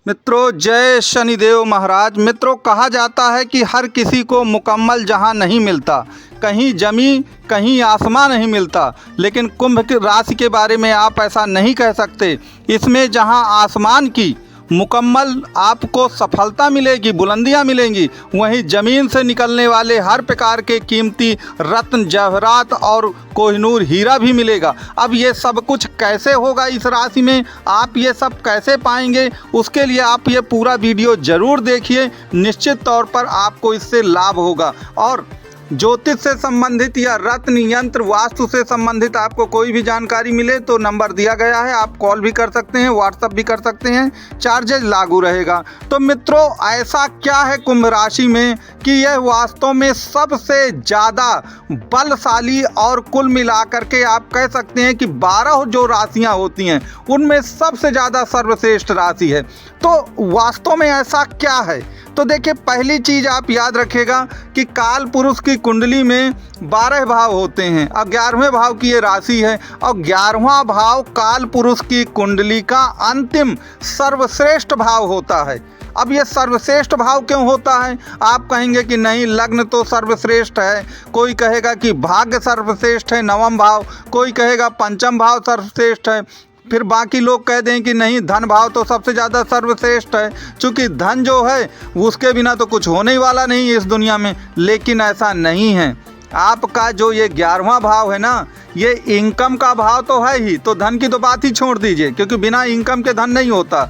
मित्रों, जय शनिदेव महाराज। मित्रों, कहा जाता है कि हर किसी को मुकम्मल जहां नहीं मिलता, कहीं जमी कहीं आसमान नहीं मिलता, लेकिन कुंभ की राशि के बारे में आप ऐसा नहीं कह सकते। इसमें जहां आसमान की मुकम्मल आपको सफलता मिलेगी, बुलंदियां मिलेंगी, वहीं ज़मीन से निकलने वाले हर प्रकार के कीमती रत्न, जवाहरात और कोहिनूर हीरा भी मिलेगा। अब ये सब कुछ कैसे होगा इस राशि में, आप ये सब कैसे पाएंगे, उसके लिए आप ये पूरा वीडियो ज़रूर देखिए। निश्चित तौर पर आपको इससे लाभ होगा। और ज्योतिष से संबंधित या रत्न, यंत्र, वास्तु से संबंधित आपको कोई भी जानकारी मिले तो नंबर दिया गया है, आप कॉल भी कर सकते हैं, व्हाट्सअप भी कर सकते हैं, चार्जेज लागू रहेगा। तो मित्रों, ऐसा क्या है कुंभ राशि में कि यह वास्तव में सबसे ज़्यादा बलशाली और कुल मिलाकर के आप कह सकते हैं कि 12 जो राशियां होती हैं उनमें सबसे ज़्यादा सर्वश्रेष्ठ राशि है। तो वास्तव में ऐसा क्या है? तो देखिए, पहली चीज़ आप याद रखिएगा कि काल पुरुष की कुंडली में 12 भाव होते हैं। अब 11वें भाव की ये राशि है और 11वां भाव काल पुरुष की कुंडली का अंतिम सर्वश्रेष्ठ भाव होता है। अब ये सर्वश्रेष्ठ भाव क्यों होता है? आप कहेंगे कि नहीं, लग्न तो सर्वश्रेष्ठ है, कोई कहेगा कि भाग्य सर्वश्रेष्ठ है 9वां भाव, कोई कहेगा 5वां भाव सर्वश्रेष्ठ है, फिर बाकी लोग कह दें कि नहीं, धन भाव तो सबसे ज़्यादा सर्वश्रेष्ठ है, क्योंकि धन जो है उसके बिना तो कुछ होने ही वाला नहीं है इस दुनिया में। लेकिन ऐसा नहीं है। आपका जो ये 11वां भाव है ना, ये इनकम का भाव तो है ही, तो धन की तो बात ही छोड़ दीजिए, क्योंकि बिना इनकम के धन नहीं होता।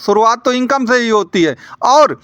शुरुआत तो इनकम से ही होती है। और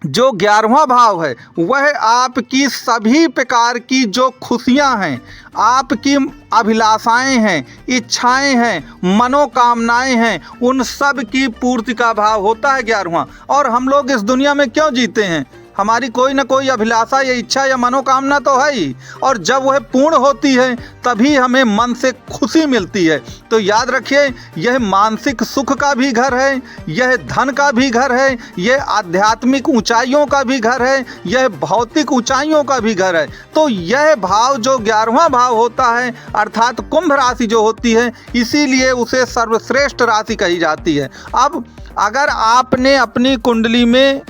जो 11वां भाव है वह आपकी सभी प्रकार की जो खुशियां हैं, आपकी अभिलाषाएं हैं, इच्छाएं हैं, मनोकामनाएं हैं, उन सब की पूर्ति का भाव होता है 11वां। और हम लोग इस दुनिया में क्यों जीते हैं? हमारी कोई ना कोई अभिलाषा या इच्छा या मनोकामना तो है ही, और जब वह पूर्ण होती है तभी हमें मन से खुशी मिलती है। तो याद रखिए, यह मानसिक सुख का भी घर है, यह धन का भी घर है, यह आध्यात्मिक ऊंचाइयों का भी घर है, यह भौतिक ऊंचाइयों का भी घर है। तो यह भाव जो 11वां भाव होता है, अर्थात कुंभ राशि जो होती है, इसीलिए उसे सर्वश्रेष्ठ राशि कही जाती है। अब अगर आपने अपनी कुंडली में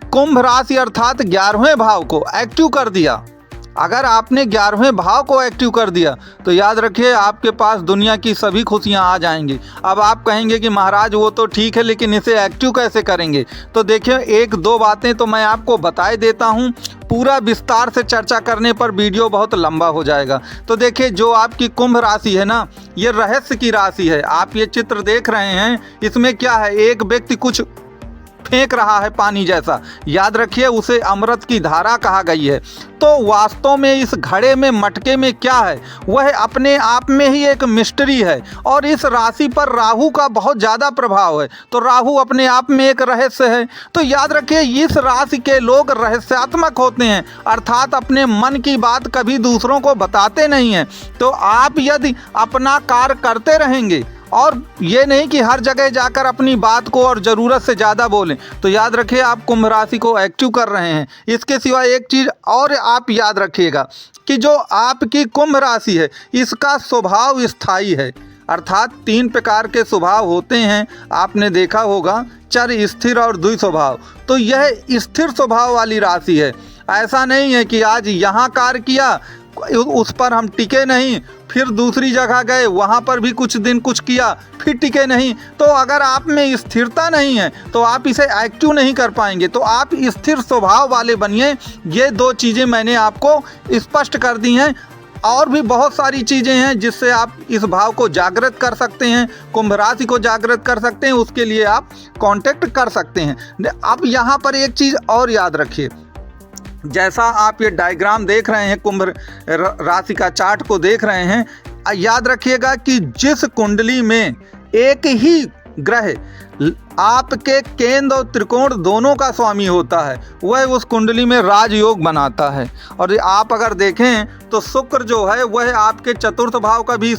कुंभ राशि अर्थात 11वें भाव को एक्टिव कर दिया, अगर आपने 11वें भाव को एक्टिव कर दिया तो याद रखिए आपके पास दुनिया की सभी खुशियां आ जाएंगी। अब आप कहेंगे कि महाराज वो तो ठीक है, लेकिन इसे एक्टिव कैसे करेंगे? तो देखिए, एक दो बातें तो मैं आपको बताए देता हूं। पूरा विस्तार से चर्चा करने पर वीडियो बहुत लंबा हो जाएगा। तो देखिए, जो आपकी कुंभ राशि है ना, ये रहस्य की राशि है। आप ये चित्र देख रहे हैं, इसमें क्या है? एक व्यक्ति कुछ फेंक रहा है पानी जैसा, याद रखिए उसे अमृत की धारा कहा गई है। तो वास्तव में इस घड़े में, मटके में क्या है, वह अपने आप में ही एक मिस्ट्री है। और इस राशि पर राहु का बहुत ज़्यादा प्रभाव है, तो राहु अपने आप में एक रहस्य है। तो याद रखिए, इस राशि के लोग रहस्यात्मक होते हैं, अर्थात अपने मन की बात कभी दूसरों को बताते नहीं हैं। तो आप यदि अपना कार्य करते रहेंगे और ये नहीं कि हर जगह जाकर अपनी बात को और ज़रूरत से ज़्यादा बोलें, तो याद रखिए आप कुंभ राशि को एक्टिव कर रहे हैं। इसके सिवा एक चीज़ और आप याद रखिएगा कि जो आपकी कुंभ राशि है, इसका स्वभाव स्थायी है। अर्थात 3 प्रकार के स्वभाव होते हैं, आपने देखा होगा, चर, स्थिर और द्वि स्वभाव। तो यह स्थिर स्वभाव वाली राशि है। ऐसा नहीं है कि आज यहाँ कार्य किया, उस पर हम टिके नहीं, फिर दूसरी जगह गए, वहाँ पर भी कुछ दिन कुछ किया, फिर टिके नहीं। तो अगर आप में स्थिरता नहीं है तो आप इसे एक्टिव नहीं कर पाएंगे। तो आप स्थिर स्वभाव वाले बनिए। ये 2 चीज़ें मैंने आपको स्पष्ट कर दी हैं। और भी बहुत सारी चीज़ें हैं जिससे आप इस भाव को जागृत कर सकते हैं, कुंभ राशि को जागृत कर सकते हैं। उसके लिए आप कांटेक्ट कर सकते हैं। अब यहाँ पर एक चीज़ और याद रखिए, जैसा आप ये डायग्राम देख रहे हैं, कुंभ राशि का चार्ट को देख रहे हैं, याद रखिएगा कि जिस कुंडली में एक ही ग्रह आपके केंद्र और त्रिकोण दोनों का स्वामी होता है, वह उस कुंडली में राजयोग बनाता है। और आप अगर देखें तो शुक्र जो है वह आपके चतुर्थ भाव का भी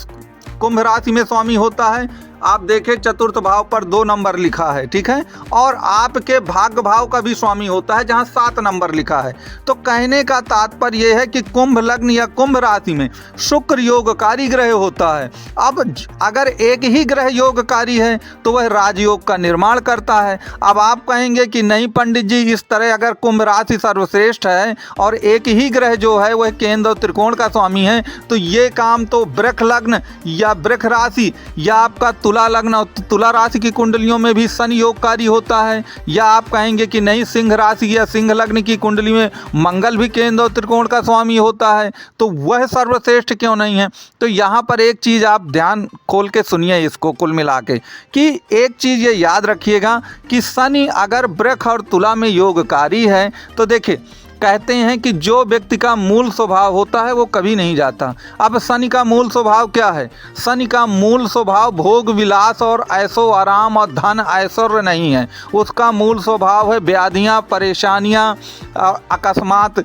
कुंभ राशि में स्वामी होता है, आप देखें चतुर्थ भाव पर 2 नंबर लिखा है, ठीक है, और आपके भाग्य भाव का भी स्वामी होता है जहां 7 नंबर लिखा है। तो कहने का तात्पर्य यह है कि कुंभ लग्न या कुंभ राशि में शुक्र योगकारी ग्रह होता है। अब अगर एक ही ग्रह योगकारी है तो वह राजयोग का निर्माण करता है। अब आप कहेंगे कि नहीं पंडित जी, इस तरह अगर कुंभ राशि सर्वश्रेष्ठ है और एक ही ग्रह जो है वह केंद्र और त्रिकोण का स्वामी है, तो ये काम तो वृष लग्न या वृष राशि या आपका तुला लग्न और तुला राशि की कुंडलियों में भी शनि योगकारी होता है। या आप कहेंगे कि नहीं, सिंह राशि या सिंह लग्न की कुंडली में मंगल भी केंद्र और त्रिकोण का स्वामी होता है, तो वह सर्वश्रेष्ठ क्यों नहीं है? तो यहाँ पर एक चीज़ आप ध्यान खोल के सुनिए इसको कुल मिला के, कि एक चीज़ ये याद रखिएगा कि शनि अगर वृष और तुला में योगकारी है तो देखिए कहते हैं कि जो व्यक्ति का मूल स्वभाव होता है वो कभी नहीं जाता। अब शनि का मूल स्वभाव क्या है? शनि का मूल स्वभाव भोग विलास और ऐशो आराम और धन ऐश्वर्य नहीं है। उसका मूल स्वभाव है व्याधियाँ, परेशानियाँ, अकस्मात,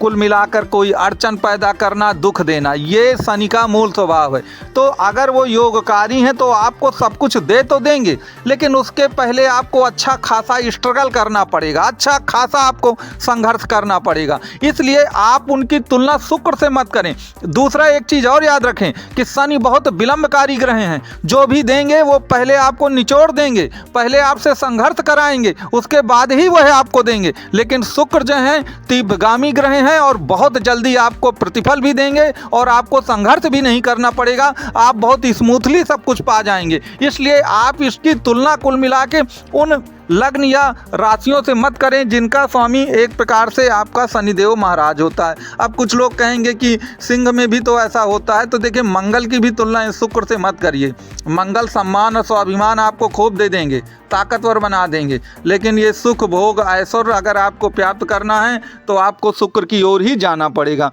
कुल मिलाकर कोई अड़चन पैदा करना, दुख देना, ये शनि का मूल स्वभाव है। तो अगर वो योगकारी हैं तो आपको सब कुछ दे तो देंगे, लेकिन उसके पहले आपको अच्छा खासा स्ट्रगल करना पड़ेगा, अच्छा खासा आपको संघर्ष करना पड़ेगा। इसलिए आप उनकी तुलना शुक्र से मत करें। दूसरा एक चीज और याद रखें कि शनि बहुत विलंबकारी ग्रह हैं। जो भी देंगे वो पहले आपको निचोड़ देंगे, पहले आपसे संघर्ष कराएंगे, उसके बाद ही वह आपको देंगे। लेकिन शुक्र जो हैं तीव्रगामी ग्रह हैं और बहुत जल्दी आपको प्रतिफल भी देंगे और आपको संघर्ष भी नहीं करना पड़ेगा, आप बहुत स्मूथली सब कुछ पा जाएंगे। इसलिए आप इसकी तुलना कुल मिला के उन लग्न या राशियों से मत करें जिनका स्वामी एक प्रकार से आपका शनिदेव महाराज होता है। अब कुछ लोग कहेंगे कि सिंह में भी तो ऐसा होता है, तो देखिए मंगल की भी तुलना शुक्र से मत करिए। मंगल सम्मान और स्वाभिमान आपको खूब दे देंगे, ताकतवर बना देंगे, लेकिन ये सुख भोग ऐश्वर्य अगर आपको प्राप्त करना है तो आपको शुक्र की ओर ही जाना पड़ेगा।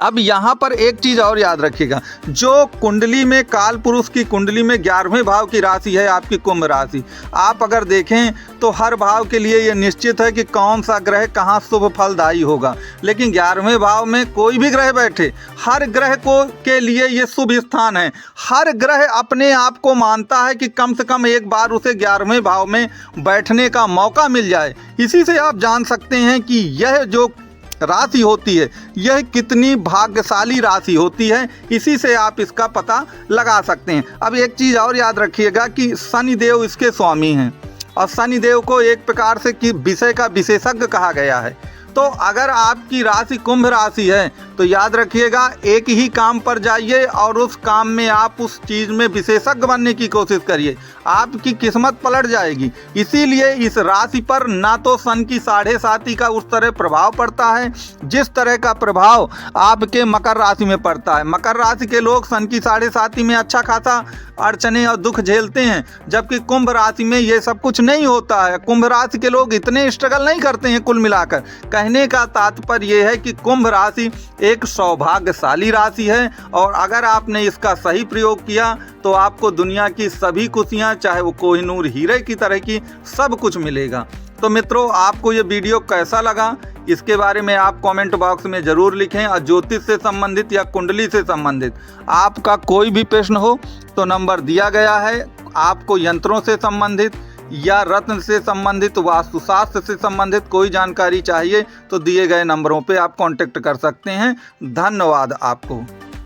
अब यहाँ पर एक चीज़ और याद रखिएगा, जो कुंडली में काल पुरुष की कुंडली में 11वें भाव की राशि है आपकी कुंभ राशि, आप अगर देखें तो हर भाव के लिए ये निश्चित है कि कौन सा ग्रह कहाँ शुभ फलदायी होगा। लेकिन 11वें भाव में कोई भी ग्रह बैठे, हर ग्रह को के लिए ये शुभ स्थान है। हर ग्रह अपने आप को मानता है कि कम से कम एक बार उसे 11वें भाव में बैठने का मौका मिल जाए। इसी से आप जान सकते हैं कि यह जो राशि होती है यह कितनी भाग्यशाली राशि होती है। इसी से आप इसका पता लगा सकते हैं। अब एक चीज़ और याद रखिएगा कि शनिदेव इसके स्वामी हैं और शनिदेव को एक प्रकार से कि विषय का विशेषज्ञ कहा गया है। तो अगर आपकी राशि कुंभ राशि है तो याद रखिएगा एक ही काम पर जाइए और उस काम में आप उस चीज़ में विशेषज्ञ बनने की कोशिश करिए, आपकी किस्मत पलट जाएगी। इसीलिए इस राशि पर ना तो सन की 7.5 का उस तरह प्रभाव पड़ता है जिस तरह का प्रभाव आपके मकर राशि में पड़ता है। मकर राशि के लोग सन की 7.5 में अच्छा खासा अड़चने और दुख झेलते हैं, जबकि कुंभ राशि में ये सब कुछ नहीं होता है। कुंभ राशि के लोग इतने स्ट्रगल नहीं करते हैं। कुल मिलाकर कहने का तात्पर्य ये है कि कुंभ राशि एक सौभाग्यशाली राशि है और अगर आपने इसका सही प्रयोग किया तो आपको दुनिया की सभी खुशियां, चाहे वो कोहिनूर हीरे की तरह की, सब कुछ मिलेगा। तो मित्रों, आपको ये वीडियो कैसा लगा इसके बारे में आप कमेंट बॉक्स में ज़रूर लिखें। और ज्योतिष से संबंधित या कुंडली से संबंधित आपका कोई भी प्रश्न हो तो नंबर दिया गया है। आपको यंत्रों से संबंधित या रत्न से संबंधित, वास्तुशास्त्र से संबंधित कोई जानकारी चाहिए तो दिए गए नंबरों पे आप कांटेक्ट कर सकते हैं। धन्यवाद आपको।